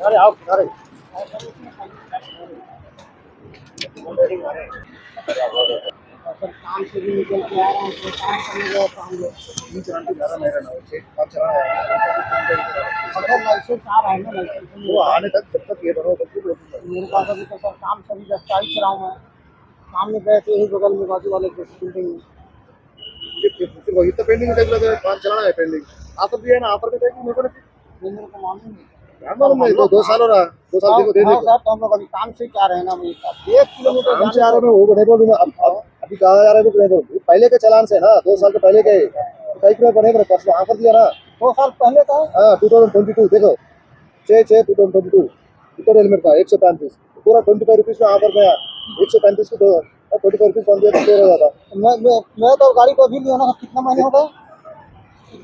अरे आओ अरे सर काम से भी निकल के आ रहा हूँ तो काम करने गए तो हम लोग नहीं चलाने ज़्यादा मेरा ना हो आप चलाना है अगर लाइसेंस आ रहा है ना लाइसेंस वो आने तक जब तक ये बनो तब तक मेरे पास अभी तो सर काम सभी दस्तावेज चला हूँ मैं काम में बैठे ही बगल में बाजू वाले बिल्डिंग में फिर वही तो पेंडिंग देख लगे काम चलाना है पेंडिंग ऑफर भी है ना ऑफर भी देगी मेरे को मेरे को मालूम नहीं क्या मालूम नहीं तो 2 साल हो रहा 2 साल देखो दे हाँ दे सर तो हम लोग अभी काम से क्या रहे ना भाई 1 किलोमीटर काम से आ रहा मैं वो नहीं बोलूँ अब अभी कहा जा रहा है वो पहले के चालान से ना 2 साल के पहले के कई किलो बने बने परसों ऑफर दिया ना 2 साल पहले का हाँ 2022 देखो 6/6/2022 इतना हेलमेट का 135 पूरा 25 रुपीज में ऑफर गया 135 की 25 रुपीज कम दिया तो 13 था मैं तो गाड़ी को अभी लिया ना कितना महीने हो गए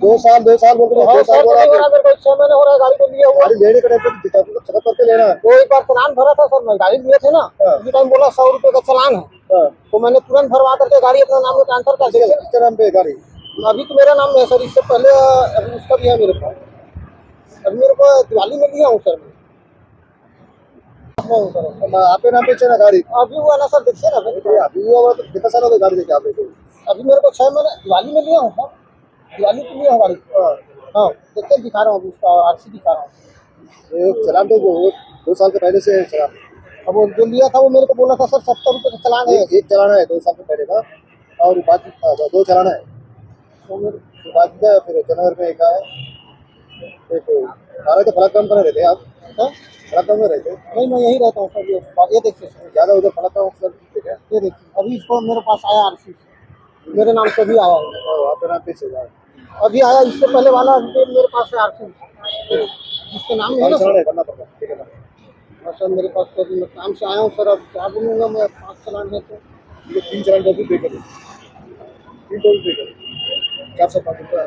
2 साल बोल रहे हाँ 2 सर साल तो बोला नहीं हो रहा मेरे को 6 महीने हो रहा है गाड़ी को लिया हुआ गाड़ी लेने के टाइम पे चेकअप करके लेना तो एक बार चालान भरा था सर मैं गाड़ी लिए थे ना उसी टाइम बोला 100 रुपये का चालान है तो मैंने तुरंत भरवा करके गाड़ी अपने नाम में ट्रांसफर कर दिया किसके नाम पे गाड़ी अभी तो मेरा नाम है सर इससे पहले अभी उसका भी है मेरे पास अभी मेरे को दिवाली में लिया हूँ सर मैं हूँ सर आपके नाम पे चला गाड़ी अभी हुआ ना सर देखिए ना अभी हुआ तो कितना साल हो गया गाड़ी लेके आपने अभी मेरे को 6 महीने दिवाली में लिया हूँ सर दिवाली के लिए हूँ गाड़ी हाँ देखिए दिखा रहा हूँ अभी उसका आरसी दिखा रहा हूँ चलान तो वो 2 साल के पहले से चला अब वो जो लिया था वो मेरे को बोला था सर 70 रुपये का चालान है एक चलाना है 2 साल के पहले का और बाकी 2 चलाना है तो मेरे बाकी का फिर जनवरी में एक है एक 12 के फलक काम कर रहे थे आप फलक काम में रहते नहीं मैं यही रहता हूँ सर ये देखिए सर ज़्यादा उधर फलक काम सर ठीक है ये देखिए अभी इसको मेरे पास आया आरसी मेरे नाम से भी आया है आपके नाम पे चला अभी आया इससे पहले वाला अभी मेरे पास है आरसी जिसके नाम में है ना सर करना पड़ता ठीक है ना हाँ सर मेरे पास तो अभी मैं काम से आया हूँ सर अब क्या बोलूँगा मैं 5 चालान है तो ये 3 चलान का भी पे करो 3 टोल पे करो 405 रुपये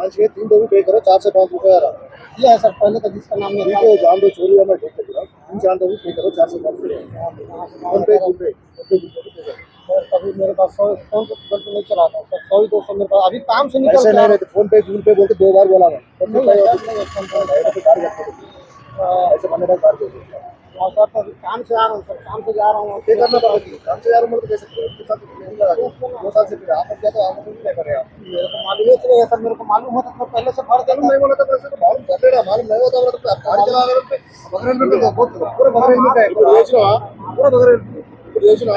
आज के 3 टोल पे करो 4 से 5 रुपये आ रहा ये है सर पहले का जिसका नाम ठीक है है जान दो चोरी वाला ठीक है 3 चलान तो पे करो 4 से 5 रुपये फोन पे गूगल पे सर अभी मेरे पास 100 फोन पे गूगल पे नहीं चलाता हूँ सर 100 ही 200 मेरे पास अभी काम से निकल ऐसे नहीं रहते फोन पे गूगल पे बोलते 2 बार बोला मैं ऐसे बने का कार दे हाँ सर तो अभी काम से आ रहा हूँ सर काम से जा रहा हूँ पे करना पड़ेगा काम से यार मतलब कैसे 2 साल से फिर आप क्या तो आप नहीं कर रहे आप मेरे को मालूम ही नहीं है सर मेरे को मालूम होता तो पहले से भर देता नहीं बोला था वैसे तो मालूम कर लेना मालूम नहीं होता तो आप गाड़ी चला रहे हो बगल में पूरे बगल में है पूरे बगल में